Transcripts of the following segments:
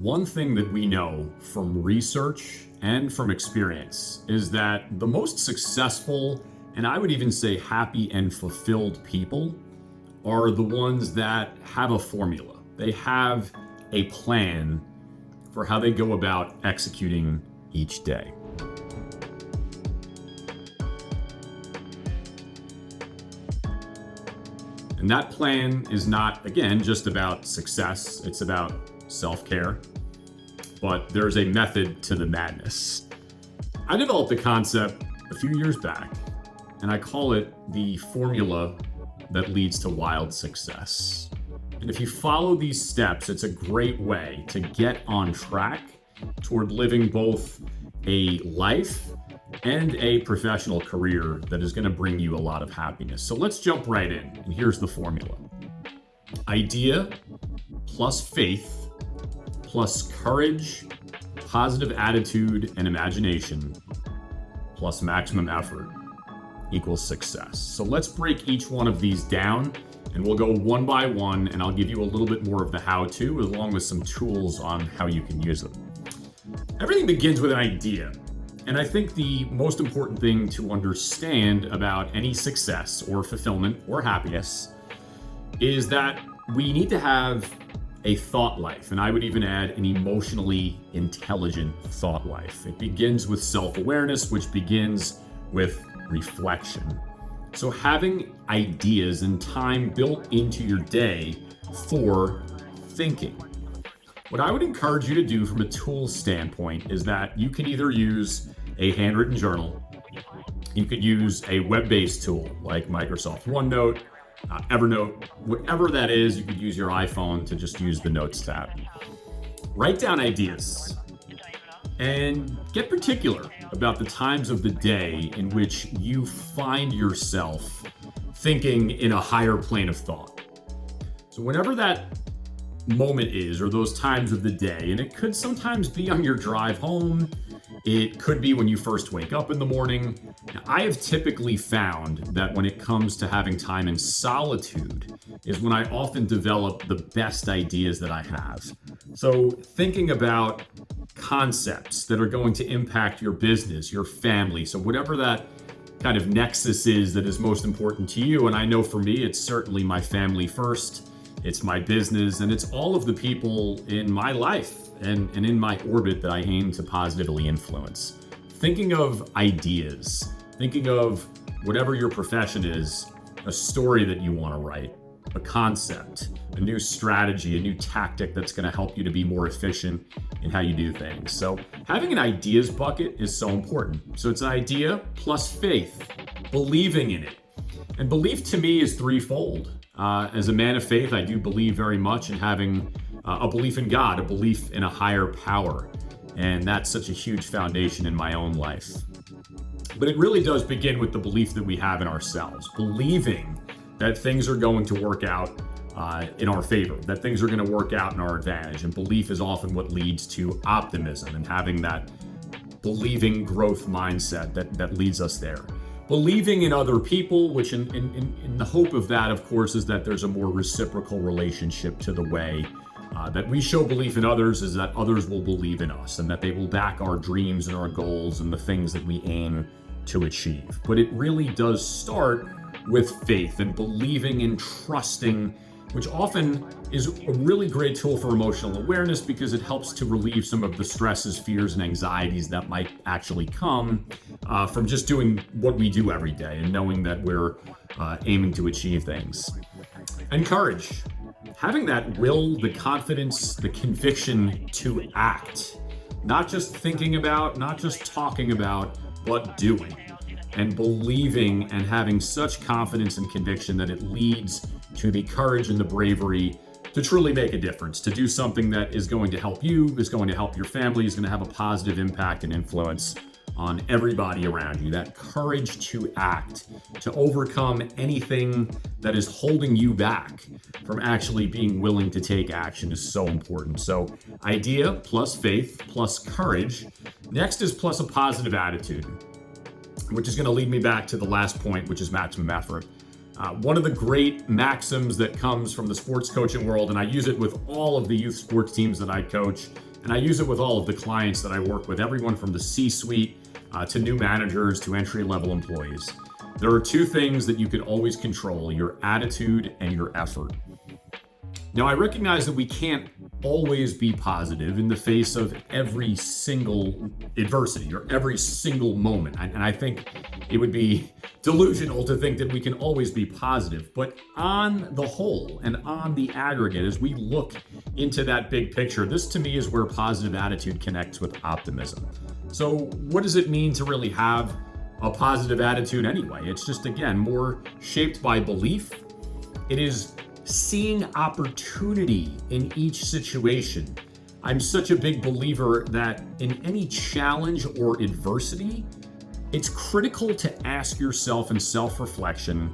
One thing that we know from research and from experience is that the most successful, and I would even say happy and fulfilled people, are the ones that have a formula. They have a plan for how they go about executing each day. And that plan is not, again, just about success. It's about self-care, but there's a method to the madness. I developed a concept a few years back, and I call it the formula that leads to wild success. And if you follow these steps, it's a great way to get on track toward living both a life and a professional career that is going to bring you a lot of happiness. So let's jump right in. And here's the formula. Idea plus faith plus courage, positive attitude, and imagination, plus maximum effort equals success. So let's break each one of these down, and we'll go one by one, and I'll give you a little bit more of the how-to, along with some tools on how you can use them. Everything begins with an idea. And I think the most important thing to understand about any success or fulfillment or happiness is that we need to have a thought life, and I would even add an emotionally intelligent thought life. It begins with self-awareness, which begins with reflection. So having ideas and time built into your day for thinking. What I would encourage you to do from a tools standpoint is that you can either use a handwritten journal, you could use a web-based tool like Microsoft OneNote, Evernote, whatever that is. You could use your iPhone to just use the Notes tab. Write down ideas and get particular about the times of the day in which you find yourself thinking in a higher plane of thought. So whenever that moment is, or those times of the day, and it could sometimes be on your drive home, it could be when you first wake up in the morning. Now, I have typically found that when it comes to having time in solitude is when I often develop the best ideas that I have. So thinking about concepts that are going to impact your business, your family, so whatever that kind of nexus is that is most important to you. And I know for me, it's certainly my family first, it's my business, and it's all of the people in my life and in my orbit that I aim to positively influence. Thinking of ideas, thinking of whatever your profession is, a story that you want to write, a concept, a new strategy, a new tactic that's going to help you to be more efficient in how you do things. So having an ideas bucket is so important. So it's an idea plus faith, believing in it. And belief to me is threefold. As a man of faith, I do believe very much in having a belief in God, a belief in a higher power. And that's such a huge foundation in my own life. But it really does begin with the belief that we have in ourselves, believing that things are going to work out in our favor, that things are going to work out in our advantage. And belief is often what leads to optimism and having that believing growth mindset that leads us there. Believing in other people, which in the hope of that, of course, is that there's a more reciprocal relationship to the way that we show belief in others, is that others will believe in us and that they will back our dreams and our goals and the things that we aim to achieve. But it really does start with faith and believing and trusting, which often is a really great tool for emotional awareness because it helps to relieve some of the stresses, fears, and anxieties that might actually come from just doing what we do every day and knowing that we're aiming to achieve things. And courage. Having that will, the confidence, the conviction to act. Not just thinking about, not just talking about, but doing. And believing and having such confidence and conviction that it leads to the courage and the bravery to truly make a difference, to do something that is going to help you, is going to help your family, is going to have a positive impact and influence on everybody around you. That courage to act, to overcome anything that is holding you back from actually being willing to take action is so important. So idea plus faith plus courage. Next is plus a positive attitude, which is going to lead me back to the last point, which is maximum effort. One of the great maxims that comes from the sports coaching world, and I use it with all of the youth sports teams that I coach, And I use it with all of the clients that I work with, everyone from the C-suite to new managers to entry-level employees. There are two things that you can always control: your attitude and your effort. Now, I recognize that we can't always be positive in the face of every single adversity or every single moment. And I think it would be delusional to think that we can always be positive. But on the whole and on the aggregate, as we look into that big picture, this to me is where positive attitude connects with optimism. So what does it mean to really have a positive attitude anyway? It's just, again, more shaped by belief. It is seeing opportunity in each situation. I'm such a big believer that in any challenge or adversity, it's critical to ask yourself in self-reflection,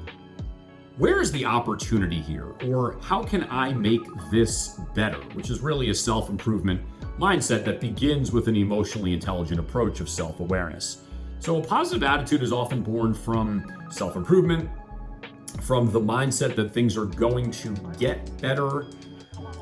where is the opportunity here? Or how can I make this better? Which is really a self-improvement mindset that begins with an emotionally intelligent approach of self-awareness. So a positive attitude is often born from self-improvement, from the mindset that things are going to get better.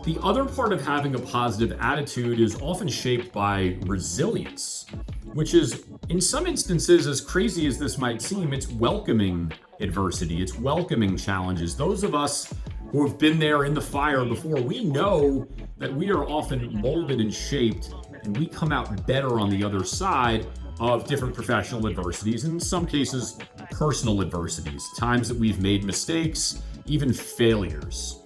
The other part of having a positive attitude is often shaped by resilience, which is, in some instances, as crazy as this might seem, it's welcoming adversity, it's welcoming challenges. Those of us who have been there in the fire before, we know that we are often molded and shaped, and we come out better on the other side of different professional adversities, and in some cases, personal adversities, times that we've made mistakes, even failures.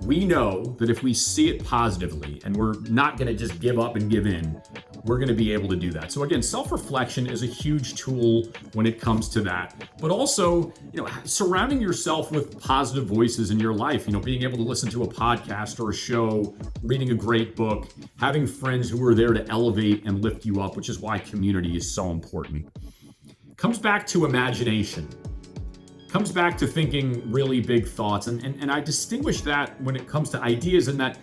We know that if we see it positively and we're not going to just give up and give in, we're going to be able to do that. So again, self-reflection is a huge tool when it comes to that. But also, surrounding yourself with positive voices in your life, being able to listen to a podcast or a show, reading a great book, having friends who are there to elevate and lift you up, which is why community is so important. Comes back to imagination. Comes back to thinking really big thoughts. And I distinguish that when it comes to ideas, in that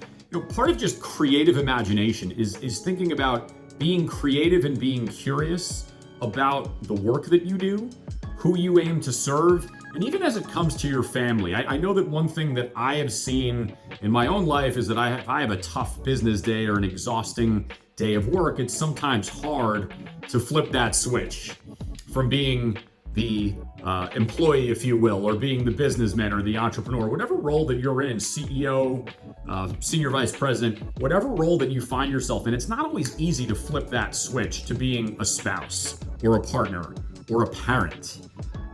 part of just creative imagination is thinking about being creative and being curious about the work that you do, who you aim to serve, and even as it comes to your family. I know that one thing that I have seen in my own life is that if I have a tough business day or an exhausting day of work, it's sometimes hard to flip that switch from being the employee, if you will, or being the businessman or the entrepreneur, whatever role that you're in, CEO, senior vice president, whatever role that you find yourself in, it's not always easy to flip that switch to being a spouse or a partner or a parent.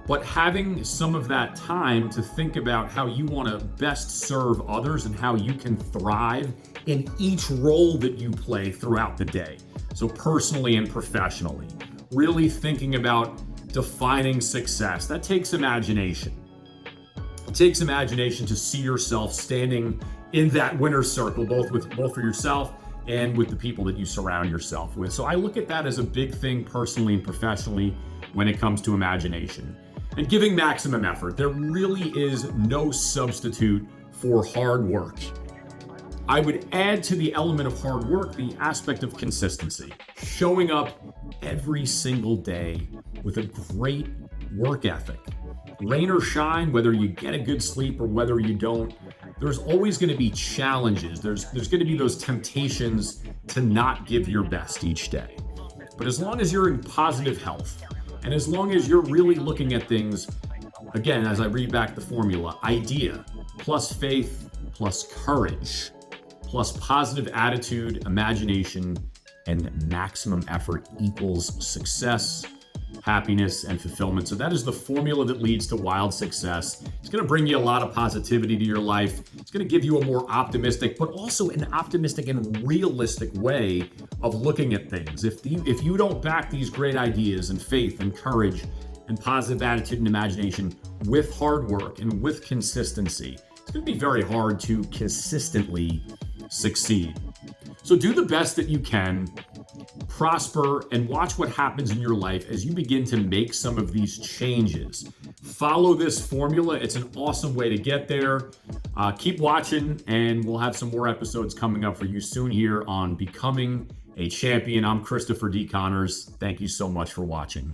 But having some of that time to think about how you want to best serve others and how you can thrive in each role that you play throughout the day. So personally and professionally, really thinking about defining success. That takes imagination. It takes imagination to see yourself standing in that winner's circle, both for yourself and with the people that you surround yourself with. So I look at that as a big thing personally and professionally when it comes to imagination. And giving maximum effort. There really is no substitute for hard work. I would add to the element of hard work the aspect of consistency. Showing up every single day with a great work ethic. Rain or shine, whether you get a good sleep or whether you don't, there's always going to be challenges. There's going to be those temptations to not give your best each day. But as long as you're in positive health, and as long as you're really looking at things, again, as I read back the formula, idea plus faith plus courage plus positive attitude, imagination, and maximum effort equals success, happiness, and fulfillment. So that is the formula that leads to wild success. It's going to bring you a lot of positivity to your life. It's going to give you a more optimistic, but also an optimistic and realistic way of looking at things. If you don't back these great ideas and faith and courage and positive attitude and imagination with hard work and with consistency, it's going to be very hard to consistently succeed. So do the best that you can, prosper, and watch what happens in your life as you begin to make some of these changes. Follow this formula. It's an awesome way to get there. Keep watching, and we'll have some more episodes coming up for you soon here on Becoming a Champion. I'm Christopher D. Connors. Thank you so much for watching.